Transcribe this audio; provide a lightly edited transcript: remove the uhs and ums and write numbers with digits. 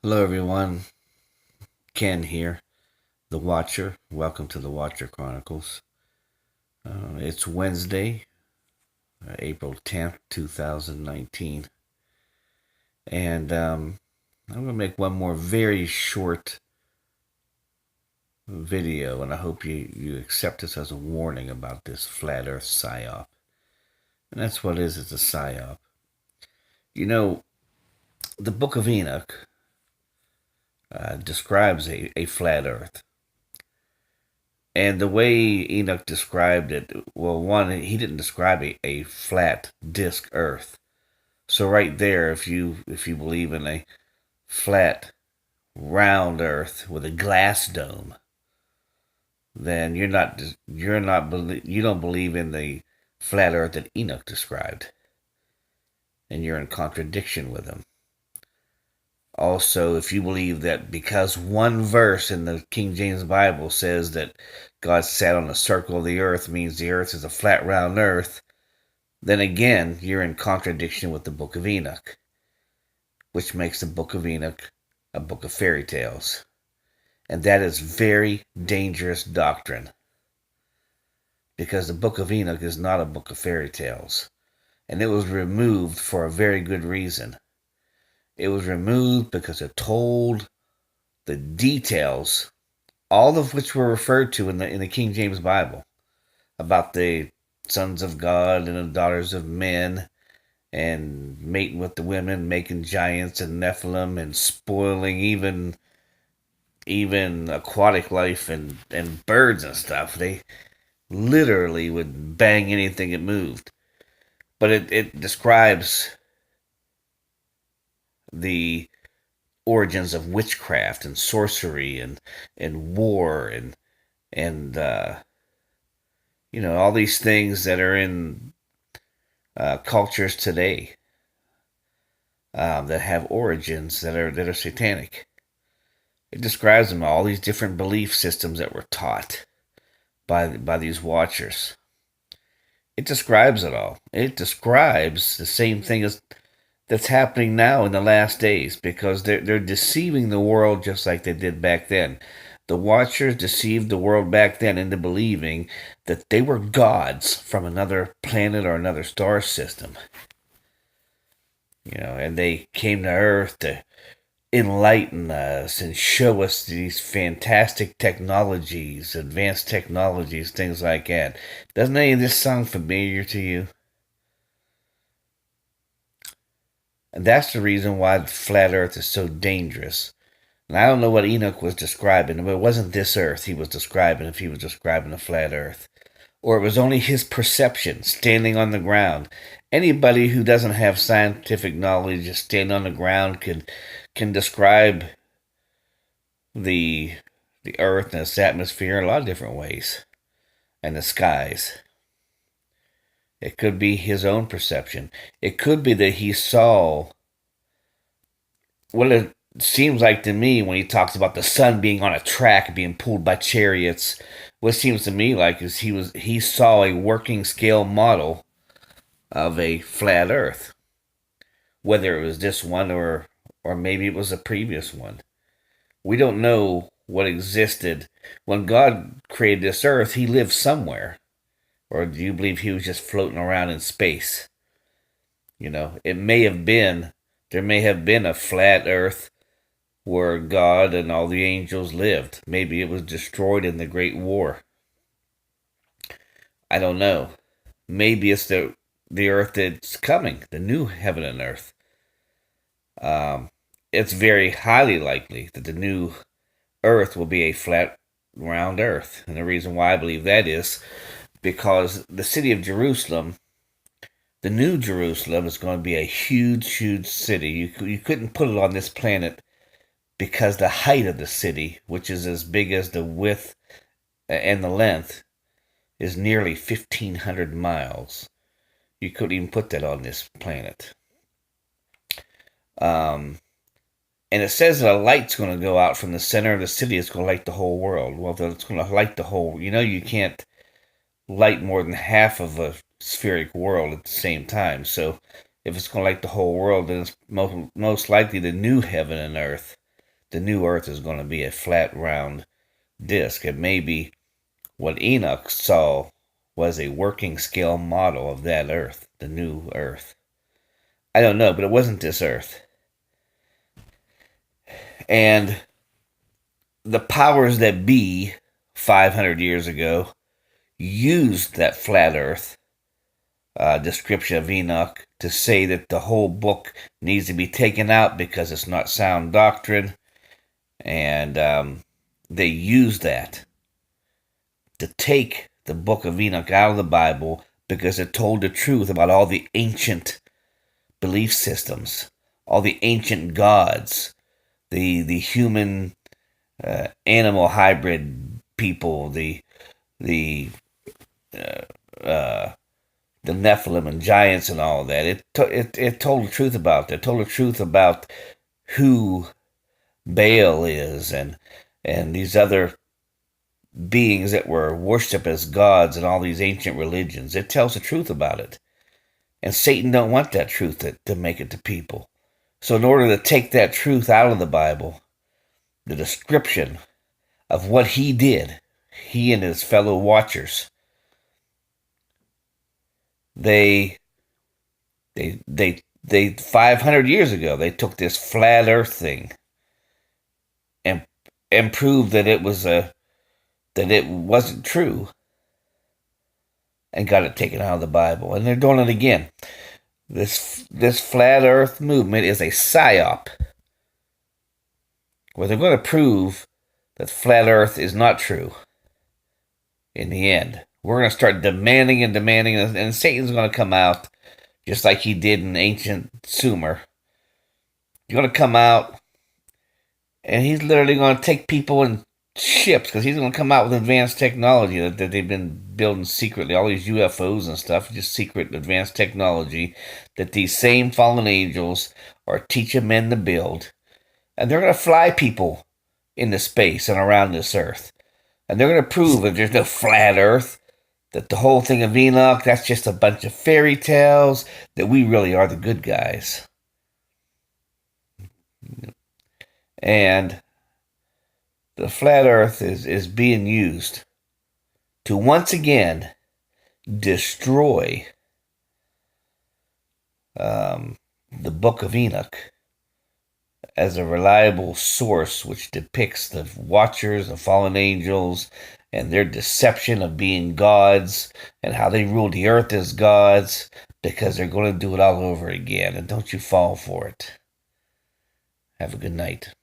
Hello, everyone. Ken here, the Watcher. Welcome to the Watcher Chronicles. It's Wednesday, April 10th, 2019. And I'm going to make one more very short video, and I hope you accept this as a warning about this flat earth psyop. And that's what it is, it's a psyop. You know, the Book of Enoch describes a flat earth. And the way Enoch described it, well, one, he didn't describe a flat disk Earth. So right there, if you believe in a flat, round Earth with a glass dome, then you don't believe in the flat Earth that Enoch described, and you're in contradiction with him. Also, if you believe that because one verse in the King James Bible says that God sat on a circle of the earth means the earth is a flat, round earth, then again, you're in contradiction with the Book of Enoch, which makes the Book of Enoch a book of fairy tales. And that is very dangerous doctrine, because the Book of Enoch is not a book of fairy tales. And it was removed for a very good reason. It was removed because it told the details, all of which were referred to in the King James Bible, about the sons of God and the daughters of men, and mating with the women, making giants and Nephilim, and spoiling even aquatic life and birds and stuff. They literally would bang anything that moved. But it describes the origins of witchcraft and sorcery and war and all these things that are in cultures today, that have origins that are satanic. It describes them, all these different belief systems that were taught by these watchers. It describes it all. It describes the same thing as that's happening now in the last days, because they're deceiving the world just like they did back then. The watchers deceived the world back then into believing that they were gods from another planet or another star system. And they came to Earth to enlighten us and show us these fantastic technologies, advanced technologies, things like that. Doesn't any of this sound familiar to you? And that's the reason why the flat Earth is so dangerous. And I don't know what Enoch was describing, but it wasn't this Earth he was describing if he was describing a flat Earth. Or it was only his perception, standing on the ground. Anybody who doesn't have scientific knowledge, just stand on the ground, can describe the the earth and its atmosphere in a lot of different ways, and the skies. It could be his own perception. It could be that he saw what it seems like to me when he talks about the sun being on a track being pulled by chariots. What seems to me like is he saw a working scale model of a flat earth, whether it was this one or maybe it was a previous one. We don't know what existed. When God created this earth, he lived somewhere. Or do you believe he was just floating around in space? It may have been, there may have been a flat earth where God and all the angels lived. Maybe it was destroyed in the Great War. I don't know. Maybe it's the earth that's coming, the new heaven and earth. It's very highly likely that the new earth will be a flat, round earth. And the reason why I believe that is because the city of Jerusalem, the new Jerusalem, is going to be a huge, huge city. You couldn't put it on this planet because the height of the city, which is as big as the width and the length, is nearly 1,500 miles. You couldn't even put that on this planet. And it says that a light's going to go out from the center of the city. It's going to light the whole world. Well, it's going to light the whole. You can't light more than half of a spheric world at the same time. So if it's going to light the whole world, then it's most likely the new heaven and earth. the new earth is going to be a flat, round disc. And maybe what Enoch saw was a working scale model of that earth, the new earth. I don't know, but it wasn't this earth. And the powers that be 500 years ago used that flat earth description of Enoch to say that the whole book needs to be taken out because it's not sound doctrine. And they used that to take the Book of Enoch out of the Bible because it told the truth about all the ancient belief systems, all the ancient gods, the human animal hybrid people, the Nephilim and giants and all that. It told the truth about that. It told the truth about who Baal is and these other beings that were worshipped as gods in all these ancient religions. It tells the truth about it. And Satan don't want that truth to make it to people. So in order to take that truth out of the Bible, the description of what he did, he and his fellow watchers, they 500 years ago, they took this flat earth thing and proved that it wasn't true and got it taken out of the Bible. And they're doing it again. This flat earth movement is a psyop where they're going to prove that flat earth is not true in the end. We're going to start demanding, and Satan's going to come out just like he did in ancient Sumer. He's going to come out, and he's literally going to take people in ships because he's going to come out with advanced technology that they've been building secretly. All these UFOs and stuff, just secret advanced technology that these same fallen angels are teaching men to build. And they're going to fly people into space and around this earth. And they're going to prove that there's no flat earth, that the whole thing of Enoch, that's just a bunch of fairy tales, that we really are the good guys. And the flat earth is being used to once again destroy the Book of Enoch as a reliable source which depicts the watchers, the fallen angels, and their deception of being gods and how they rule the earth as gods, because they're going to do it all over again. And don't you fall for it. Have a good night.